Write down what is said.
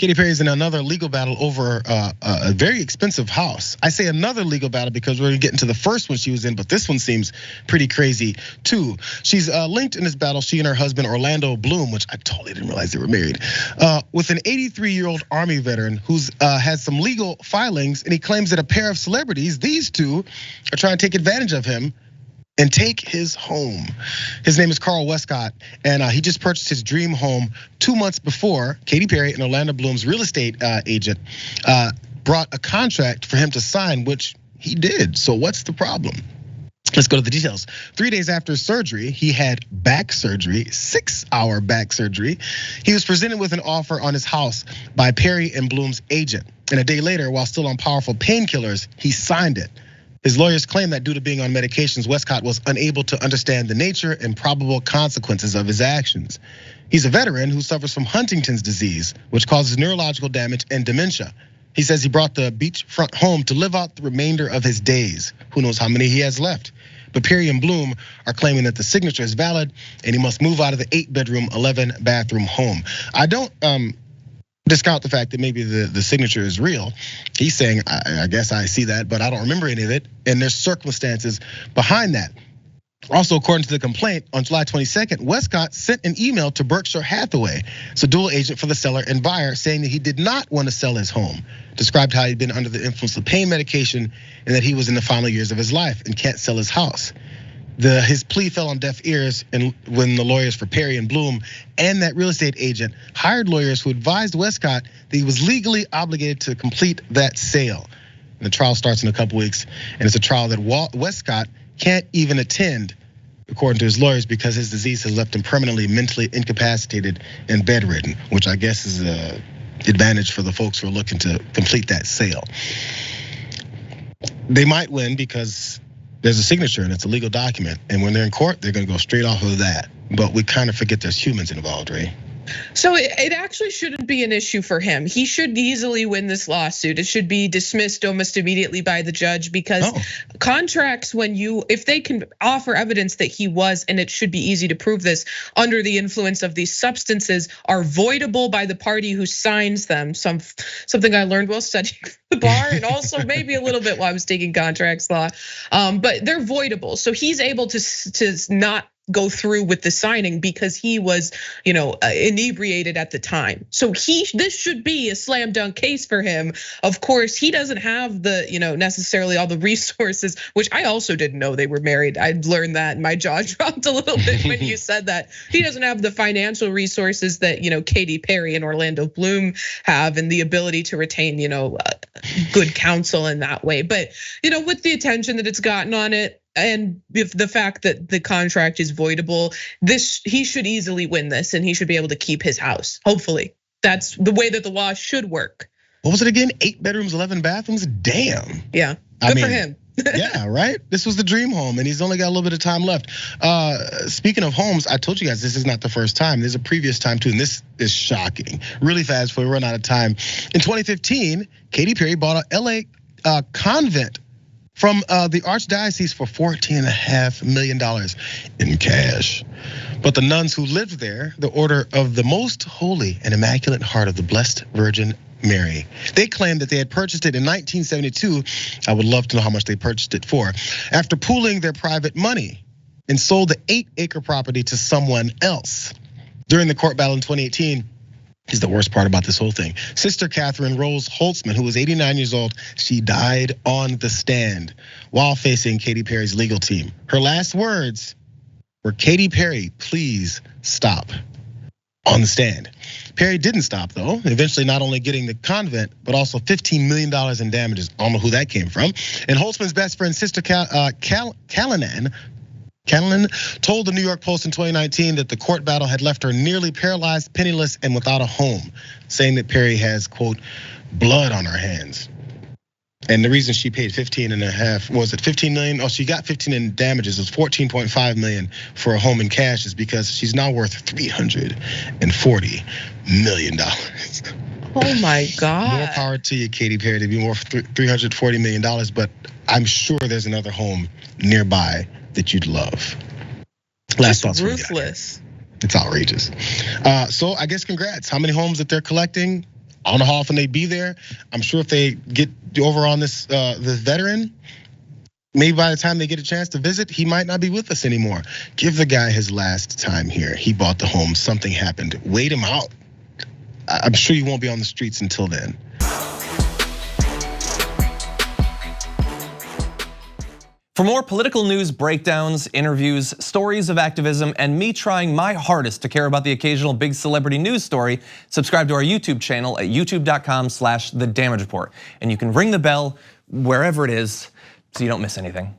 Katy Perry is in another legal battle over a very expensive house. I say another legal battle because we're getting to the first one she was in, but this one seems pretty crazy too. She's linked in this battle, she and her husband Orlando Bloom, which I totally didn't realize they were married, with an 83-year-old Army veteran who's has some legal filings, and he claims that a pair of celebrities, these two, are trying to take advantage of him and take his home. His name is Carl Westcott, and he just purchased his dream home 2 months before Katy Perry and Orlando Bloom's real estate agent brought a contract for him to sign, which he did. So what's the problem? Let's go to the details. 3 days after surgery, he had back surgery, 6-hour back surgery. He was presented with an offer on his house by Perry and Bloom's agent. And a day later, while still on powerful painkillers, he signed it. His lawyers claim that due to being on medications, Westcott was unable to understand the nature and probable consequences of his actions. He's a veteran who suffers from Huntington's disease, which causes neurological damage and dementia. He says he brought the beachfront home to live out the remainder of his days. Who knows how many he has left? But Perry and Bloom are claiming that the signature is valid and he must move out of the 8-bedroom, 11-bathroom home. I don't discount the fact that maybe the signature is real. He's saying, I guess I see that, but I don't remember any of it. And there's circumstances behind that. Also, according to the complaint, on July 22nd, Westcott sent an email to Berkshire Hathaway, it's a dual agent for the seller and buyer, saying that he did not want to sell his home. Described how he'd been under the influence of pain medication and that he was in the final years of his life and can't sell his house. His plea fell on deaf ears, and when the lawyers for Perry and Bloom and that real estate agent hired lawyers who advised Westcott that he was legally obligated to complete that sale. And the trial starts in a couple weeks, and it's a trial that Westcott can't even attend, according to his lawyers, because his disease has left him permanently mentally incapacitated and bedridden, which I guess is an advantage for the folks who are looking to complete that sale. They might win because there's a signature and it's a legal document. And when they're in court, they're gonna go straight off of that. But we kind of forget there's humans involved, right? So it actually shouldn't be an issue for him. He should easily win this lawsuit. It should be dismissed almost immediately by the judge because contracts, if they can offer evidence that he was, and it should be easy to prove this, under the influence of these substances, are voidable by the party who signs them. Something I learned while studying the bar, and also maybe a little bit while I was taking contracts law. But they're voidable, so he's able to not go through with the signing because he was, inebriated at the time. So this should be a slam dunk case for him. Of course, he doesn't have the, necessarily all the resources, which I also didn't know they were married. I learned that and my jaw dropped a little bit when you said that. He doesn't have the financial resources that, Katy Perry and Orlando Bloom have, and the ability to retain, good counsel in that way. But, with the attention that it's gotten on it, and if the fact that the contract is voidable, he should easily win this, and he should be able to keep his house. Hopefully, that's the way that the law should work. What was it again? 8 bedrooms, 11 bathrooms. Damn. Yeah, good for him. Yeah, right. This was the dream home, and he's only got a little bit of time left. Speaking of homes, I told you guys this is not the first time. There's a previous time too, and this is shocking. Really fast before we run out of time. In 2015, Katy Perry bought a LA convent from the Archdiocese for $14.5 million in cash. But the nuns who lived there, the Order of the Most Holy and Immaculate Heart of the Blessed Virgin Mary, they claimed that they had purchased it in 1972. I would love to know how much they purchased it for, after pooling their private money and sold the 8-acre property to someone else. During the court battle in 2018, is the worst part about this whole thing. Sister Catherine Rose Holtzman, who was 89 years old, she died on the stand while facing Katy Perry's legal team. Her last words were, "Katy Perry, please stop," on the stand. Perry didn't stop though, eventually not only getting the convent, but also $15 million in damages. I don't know who that came from. And Holtzman's best friend, Sister Callanan told the New York Post in 2019 that the court battle had left her nearly paralyzed, penniless, and without a home, saying that Perry has, quote, blood on her hands. And the reason she paid 15.5, was it 15 million? Oh, she got 15 in damages. It was 14.5 million for a home in cash, is because she's now worth $340 million. Oh my God. More power to you, Katy Perry, to be worth $340 million, but I'm sure there's another home nearby that you'd love. Last thoughts. Ruthless. It's outrageous. So I guess congrats. How many homes that they're collecting? I don't know how often they'd be there. I'm sure if they get over on this veteran, maybe by the time they get a chance to visit, he might not be with us anymore. Give the guy his last time here. He bought the home, something happened. Wait him out. I'm sure you won't be on the streets until then. For more political news breakdowns, interviews, stories of activism, and me trying my hardest to care about the occasional big celebrity news story, subscribe to our YouTube channel at youtube.com/The Damage Report. And you can ring the bell wherever it is so you don't miss anything.